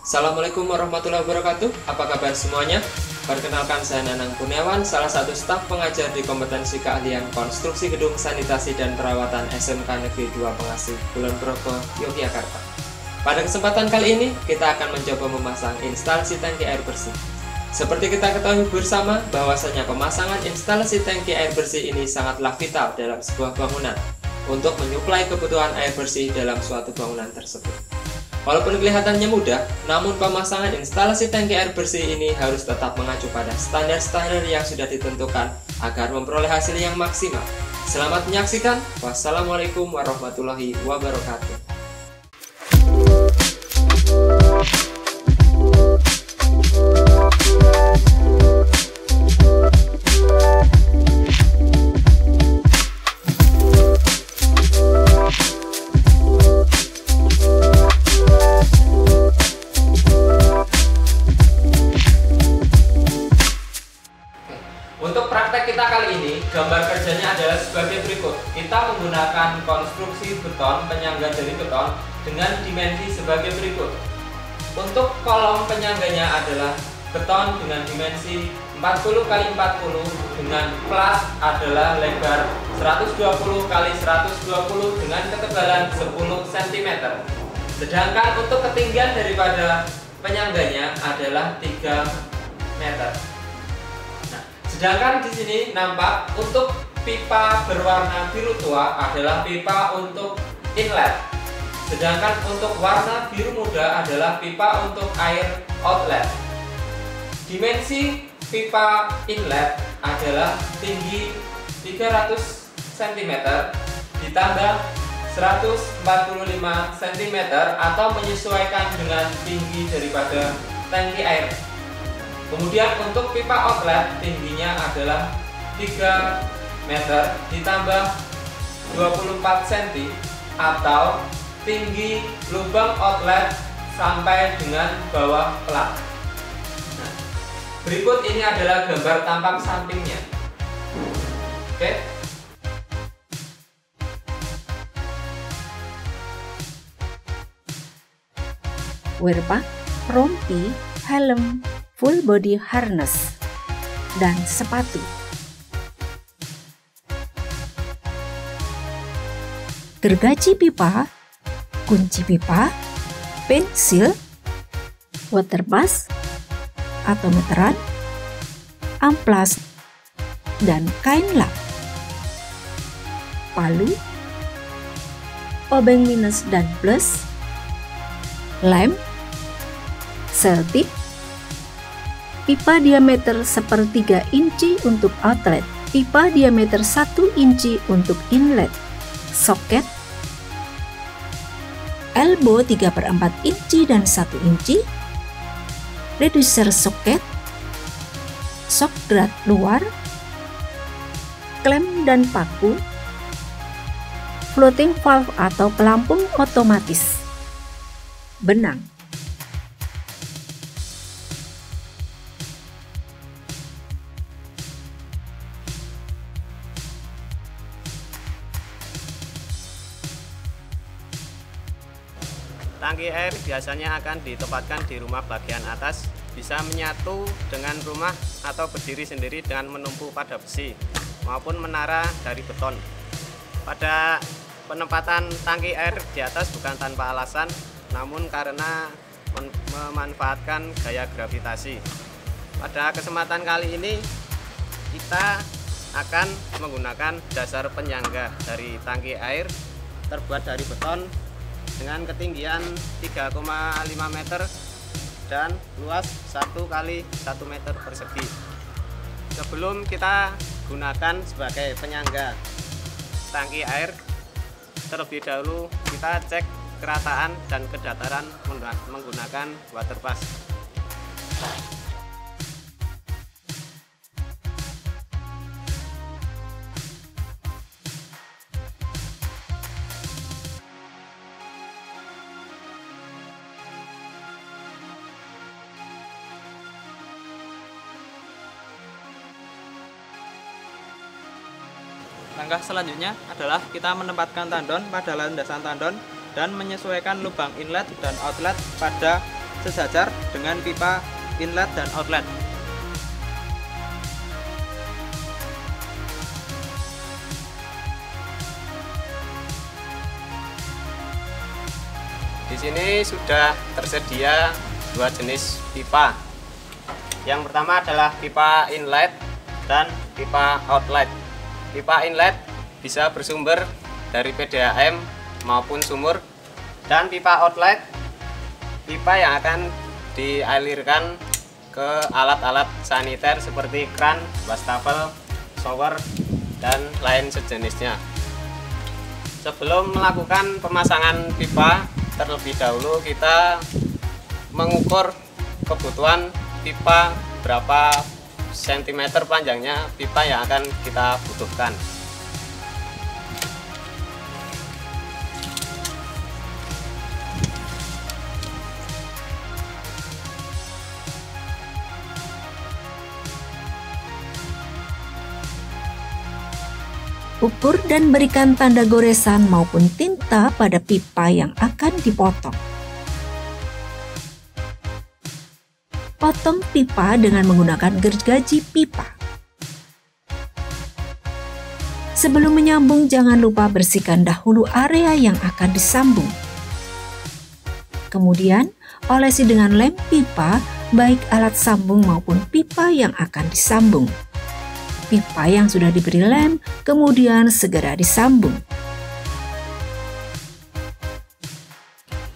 Assalamualaikum warahmatullahi wabarakatuh. Apa kabar semuanya? Perkenalkan, saya Nanang Kurniawan, salah satu staf pengajar di kompetensi keahlian konstruksi gedung sanitasi dan perawatan SMK Negeri 2 Pengasih, Kulon Progo, Yogyakarta. Pada kesempatan kali ini, kita akan mencoba memasang instalasi tangki air bersih. Seperti kita ketahui bersama, bahwasanya pemasangan instalasi tangki air bersih ini sangatlah vital dalam sebuah bangunan untuk menyuplai kebutuhan air bersih dalam suatu bangunan tersebut. Walaupun kelihatannya mudah, namun pemasangan instalasi tangki air bersih ini harus tetap mengacu pada standar-standar yang sudah ditentukan agar memperoleh hasil yang maksimal. Selamat menyaksikan. Wassalamualaikum warahmatullahi wabarakatuh. Untuk praktek kita kali ini, gambar kerjanya adalah sebagai berikut. Kita menggunakan konstruksi beton, penyangga dari beton dengan dimensi sebagai berikut. Untuk kolom penyangganya adalah beton dengan dimensi 40 x 40 dengan plat adalah lebar 120 x 120 dengan ketebalan 10 cm. Sedangkan untuk ketinggian daripada penyangganya adalah 3 meter. Sedangkan di sini nampak untuk pipa berwarna biru tua adalah pipa untuk inlet. Sedangkan untuk warna biru muda adalah pipa untuk air outlet. Dimensi pipa inlet adalah tinggi 300 cm ditambah 145 cm atau menyesuaikan dengan tinggi daripada tangki air. Kemudian untuk pipa outlet tingginya adalah 3 meter ditambah 24 cm atau tinggi lubang outlet sampai dengan bawah plat. Nah, berikut ini adalah gambar tampak sampingnya. Oke. Wearpak, rompi, helm, full body harness, dan sepatu. Gergaji pipa, kunci pipa, pensil, water bus atau meteran, amplas, dan kain lap. Palu, obeng minus dan plus, lem, seltip, pipa diameter 1/3 inci untuk outlet, pipa diameter 1 inci untuk inlet, soket, elbow 3/4 inci dan 1 inci, reducer soket, shock guard luar, klem dan paku, floating valve atau pelampung otomatis, benang. Tangki air biasanya akan ditempatkan di rumah bagian atas, bisa menyatu dengan rumah atau berdiri sendiri dengan menumpu pada besi maupun menara dari beton. Pada penempatan tangki air di atas bukan tanpa alasan, namun karena memanfaatkan gaya gravitasi. Pada kesempatan kali ini kita akan menggunakan dasar penyangga dari tangki air terbuat dari beton dengan ketinggian 3,5 meter dan luas 1 x 1 meter persegi. Sebelum kita gunakan sebagai penyangga tangki air, terlebih dahulu kita cek kerataan dan kedataran menggunakan water bus. Langkah selanjutnya adalah kita menempatkan tandon pada landasan tandon dan menyesuaikan lubang inlet dan outlet pada sejajar dengan pipa inlet dan outlet. Di sini sudah tersedia dua jenis pipa. Yang pertama adalah pipa inlet dan pipa outlet. Pipa inlet bisa bersumber dari PDAM maupun sumur, dan pipa outlet pipa yang akan dialirkan ke alat-alat saniter seperti kran, wastafel, shower, dan lain sejenisnya. Sebelum melakukan pemasangan pipa, terlebih dahulu kita mengukur kebutuhan pipa, berapa sentimeter panjangnya pipa yang akan kita butuhkan. Ukur dan berikan tanda goresan maupun tinta pada pipa yang akan dipotong. Potong pipa dengan menggunakan gergaji pipa. Sebelum menyambung, jangan lupa bersihkan dahulu area yang akan disambung. Kemudian, olesi dengan lem pipa, baik alat sambung maupun pipa yang akan disambung. Pipa yang sudah diberi lem kemudian segera disambung.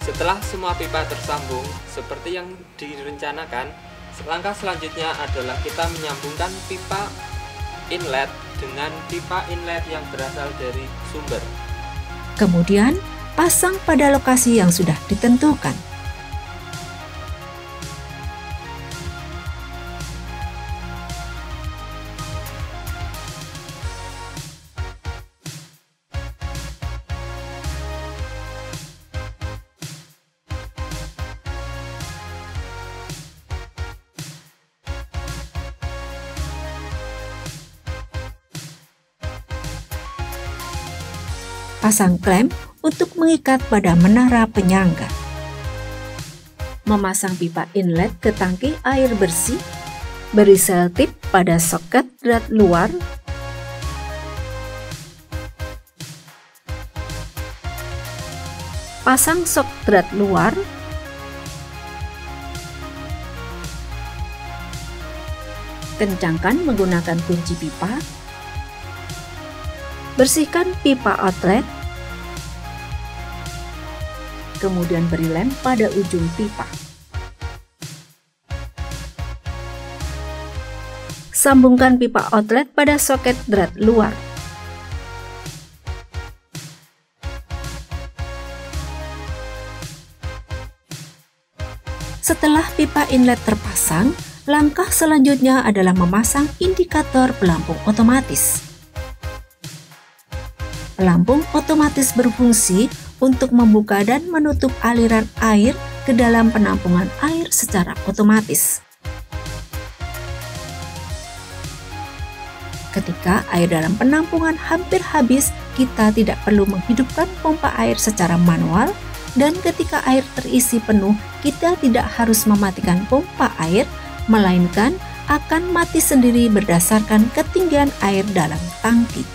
Setelah semua pipa tersambung seperti yang direncanakan, langkah selanjutnya adalah kita menyambungkan pipa inlet dengan pipa inlet yang berasal dari sumber. Kemudian pasang pada lokasi yang sudah ditentukan. Pasang klem untuk mengikat pada menara penyangga. Memasang pipa inlet ke tangki air bersih. Beri selotip pada soket drat luar. Pasang sok drat luar. Kencangkan menggunakan kunci pipa. Bersihkan pipa outlet, kemudian beri lem pada ujung pipa. Sambungkan pipa outlet pada soket drat luar. Setelah pipa inlet terpasang, langkah selanjutnya adalah memasang indikator pelampung otomatis. Pelampung otomatis berfungsi untuk membuka dan menutup aliran air ke dalam penampungan air secara otomatis. Ketika air dalam penampungan hampir habis, kita tidak perlu menghidupkan pompa air secara manual, dan ketika air terisi penuh, kita tidak harus mematikan pompa air, melainkan akan mati sendiri berdasarkan ketinggian air dalam tangki.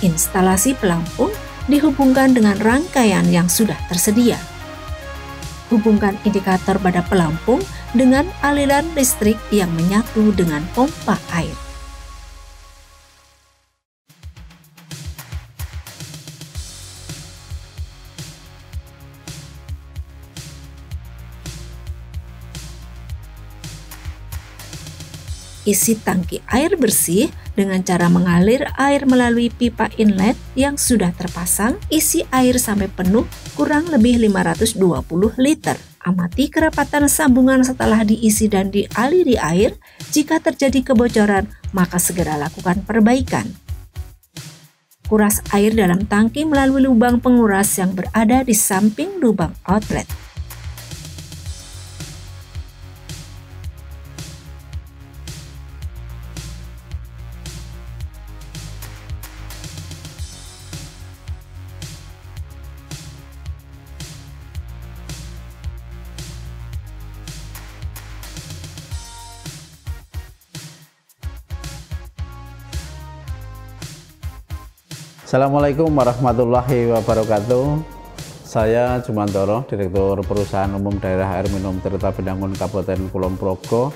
Instalasi pelampung dihubungkan dengan rangkaian yang sudah tersedia. Hubungkan indikator pada pelampung dengan aliran listrik yang menyatu dengan pompa air. Isi tangki air bersih dengan cara mengalir air melalui pipa inlet yang sudah terpasang. Isi air sampai penuh, kurang lebih 520 liter. Amati kerapatan sambungan setelah diisi dan dialiri air. Jika terjadi kebocoran, maka segera lakukan perbaikan. Kuras air dalam tangki melalui lubang penguras yang berada di samping lubang outlet. Assalamualaikum warahmatullahi wabarakatuh. Saya Jumantoro, Direktur Perusahaan Umum Daerah Air Minum Tirta Binangun Kabupaten Kulon Progo.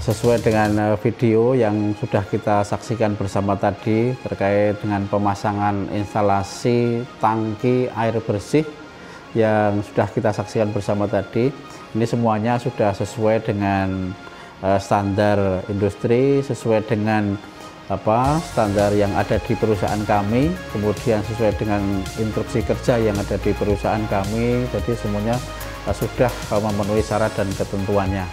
Sesuai dengan video yang sudah kita saksikan bersama tadi terkait dengan pemasangan instalasi tangki air bersih yang sudah kita saksikan bersama tadi, ini semuanya sudah sesuai dengan standar industri, sesuai dengan standar yang ada di perusahaan kami, kemudian sesuai dengan instruksi kerja yang ada di perusahaan kami. Jadi semuanya sudah memenuhi syarat dan ketentuannya.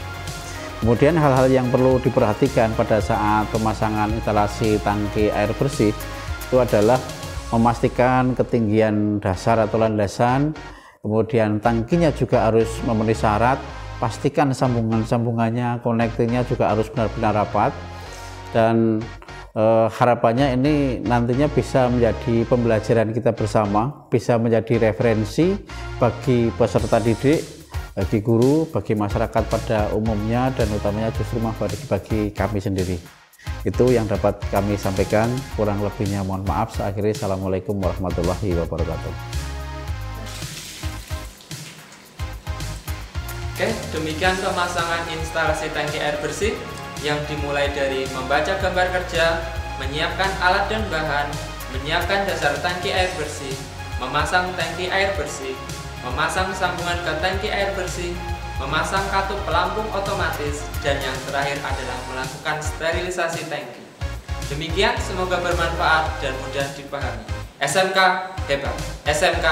Kemudian hal-hal yang perlu diperhatikan pada saat pemasangan instalasi tangki air bersih itu adalah memastikan ketinggian dasar atau landasan, kemudian tangkinya juga harus memenuhi syarat, pastikan sambungannya, konektornya juga harus benar-benar rapat, dan harapannya ini nantinya bisa menjadi pembelajaran kita bersama, bisa menjadi referensi bagi peserta didik, bagi guru, bagi masyarakat pada umumnya, dan utamanya justru bagi kami sendiri. Itu yang dapat kami sampaikan, kurang lebihnya mohon maaf. Akhirnya Assalamualaikum warahmatullahi wabarakatuh. Oke, demikian pemasangan instalasi tangki air bersih yang dimulai dari membaca gambar kerja, menyiapkan alat dan bahan, menyiapkan dasar tangki air bersih, memasang tangki air bersih, memasang sambungan ke tangki air bersih, memasang katup pelampung otomatis, dan yang terakhir adalah melakukan sterilisasi tangki. Demikian, semoga bermanfaat dan mudah dipahami. SMK hebat, SMK